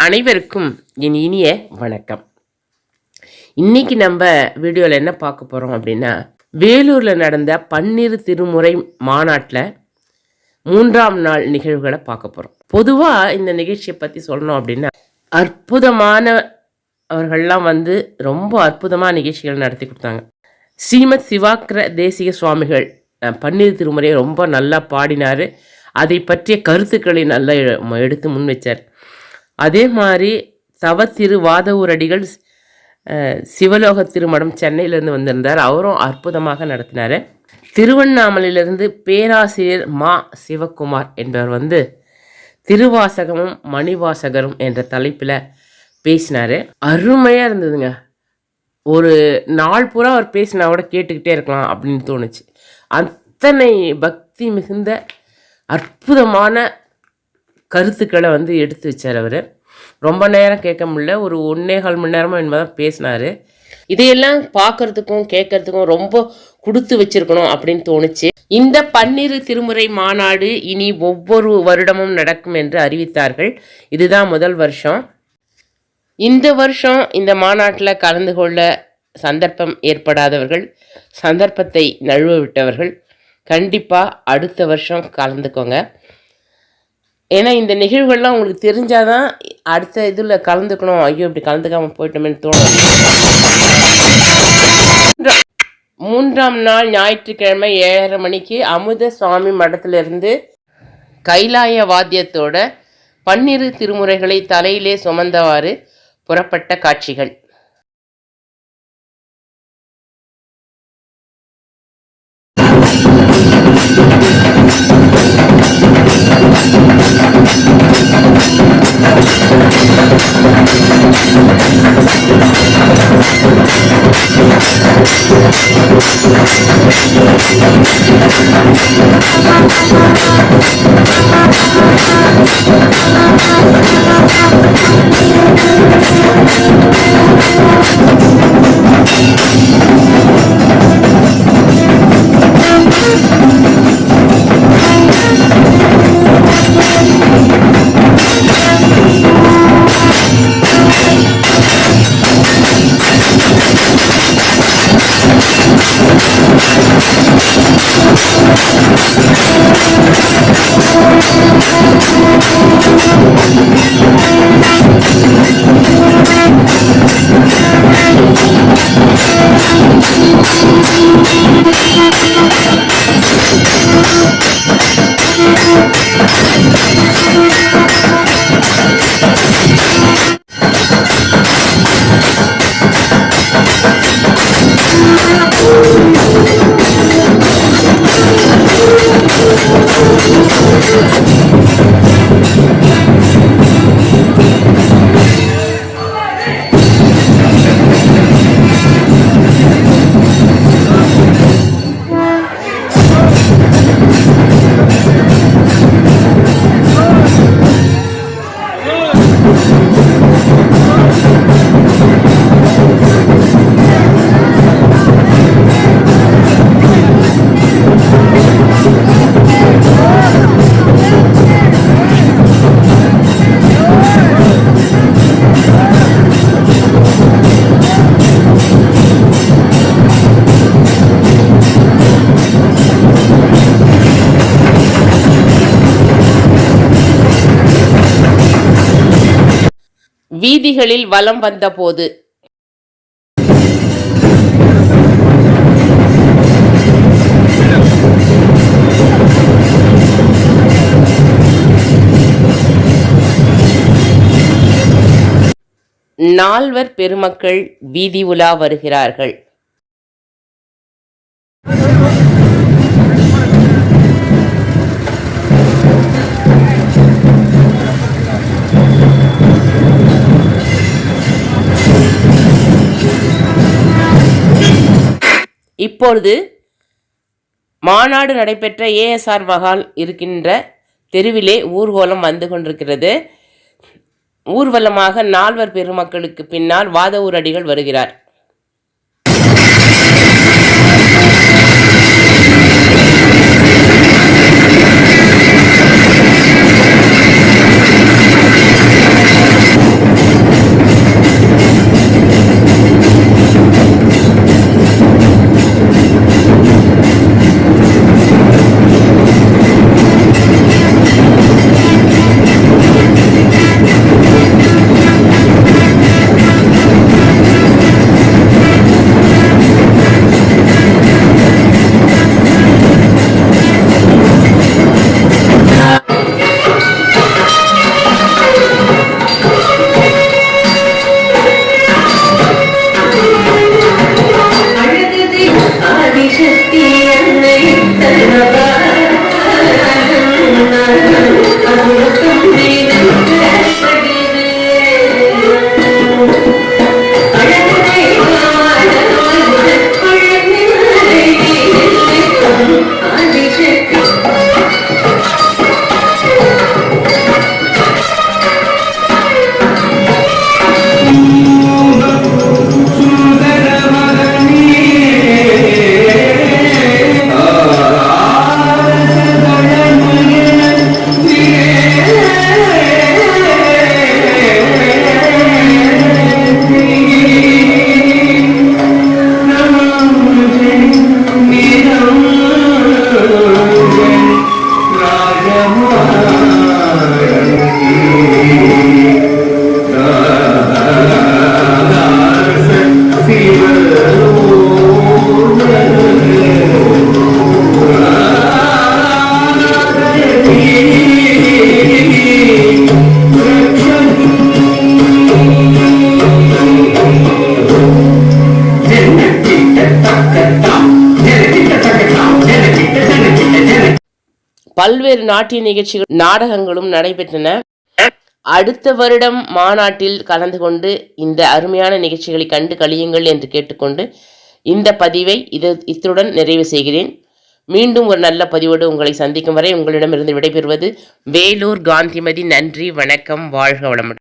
அனைவருக்கும் என் இனிய வணக்கம். இன்னைக்கு நம்ம வீடியோவில் என்ன பார்க்க போகிறோம் அப்படின்னா, வேலூரில் நடந்த பன்னிரு திருமுறை மாநாட்டில் 3ஆம் நாள் நிகழ்வுகளை பார்க்க போகிறோம். பொதுவாக இந்த நிகழ்ச்சியை பற்றி சொல்லணும் அப்படின்னா, அவர்கள்லாம் ரொம்ப அற்புதமான நிகழ்ச்சிகள் நடத்தி கொடுத்தாங்க. ஸ்ரீமத் சிவாக்கிர தேசிக சுவாமிகள் பன்னிரு திருமுறையை ரொம்ப நல்லா பாடினார். அதை பற்றிய கருத்துக்களை நல்லா எடுத்து முன் வச்சார். அதே மாதிரி தவத்திரு வாதவூரடிகள் சிவலோக திருமடம் சென்னையிலேருந்து வந்திருந்தார். அவரும் அற்புதமாக நடத்தினார். திருவண்ணாமலையிலிருந்து பேராசிரியர் மா சிவகுமார் என்பவர் திருவாசகமும் மணிவாசகரும் என்ற தலைப்பில் பேசினார். அருமையாக இருந்ததுங்க. ஒரு நாள் பூரா அவர் பேசினா கூட கேட்டுக்கிட்டே இருக்கலாம் அப்படின்னு தோணுச்சு. அத்தனை பக்தி மிகுந்த அற்புதமான கருத்துக்களை எடுத்து வச்சார். அவர் ரொம்ப நேரம் கேட்க முடியல, ஒரு 1.25 மணி நேரமாக என்பதான் பேசினார். இதையெல்லாம் பார்க்கறதுக்கும் கேட்கறதுக்கும் ரொம்ப கொடுத்து வச்சிருக்கணும் அப்படின்னு தோணுச்சு. இந்த பன்னிரு திருமுறை மாநாடு இனி ஒவ்வொரு வருடமும் நடக்கும் என்று அறிவித்தார்கள். இதுதான் முதல் வருஷம். இந்த வருஷம் இந்த மாநாட்டில் கலந்து கொள்ள சந்தர்ப்பம் ஏற்படாதவர்கள், சந்தர்ப்பத்தை நழுவ விட்டவர்கள் கண்டிப்பாக அடுத்த வருஷம் கலந்துக்கோங்க. ஏன்னா இந்த நிகழ்வுகள்லாம் உங்களுக்கு தெரிஞ்சாதான் அடுத்த இதில் கலந்துக்கணும், ஐயோ இப்படி கலந்துக்காமல் போயிட்டோமேன்னு தோணும். 3ஆம் நாள் ஞாயிற்றுக்கிழமை 7:30 மணிக்கு அமுத சுவாமி மடத்திலிருந்து கைலாய வாத்தியத்தோட பன்னிரு திருமுறைகளை தலையிலே சுமந்தவாறு புறப்பட்ட காட்சிகள். வீதிகளில் வலம் வந்தபோது நால்வர் பெருமக்கள் வீதி உலா வருகிறார்கள். இப்பொழுது மாநாடு நடைபெற்ற ஏஎஸ்ஆர் மஹால் இருக்கின்ற தெருவிலே ஊர்வலம் வந்து கொண்டிருக்கிறது. ஊர்வலமாக நால்வர் பெருமக்களுக்கு பின்னால் வாதவூரடிகள் வருகிறார். பல்வேறு நாட்டிய நிகழ்ச்சிகள் நாடகங்களும் நடைபெற்றன. அடுத்த வருடம் மாநாட்டில் கலந்து கொண்டு இந்த அருமையான நிகழ்ச்சிகளை கண்டு கழியுங்கள் என்று கேட்டுக்கொண்டு இந்த பதிவை இத்துடன் நிறைவு செய்கிறேன். மீண்டும் ஒரு நல்ல பதிவோடு உங்களை சந்திக்கும் வரை உங்களிடமிருந்து விடைபெறுவது வேலூர் காந்திமதி. நன்றி, வணக்கம், வாழ்க வளமுடன்.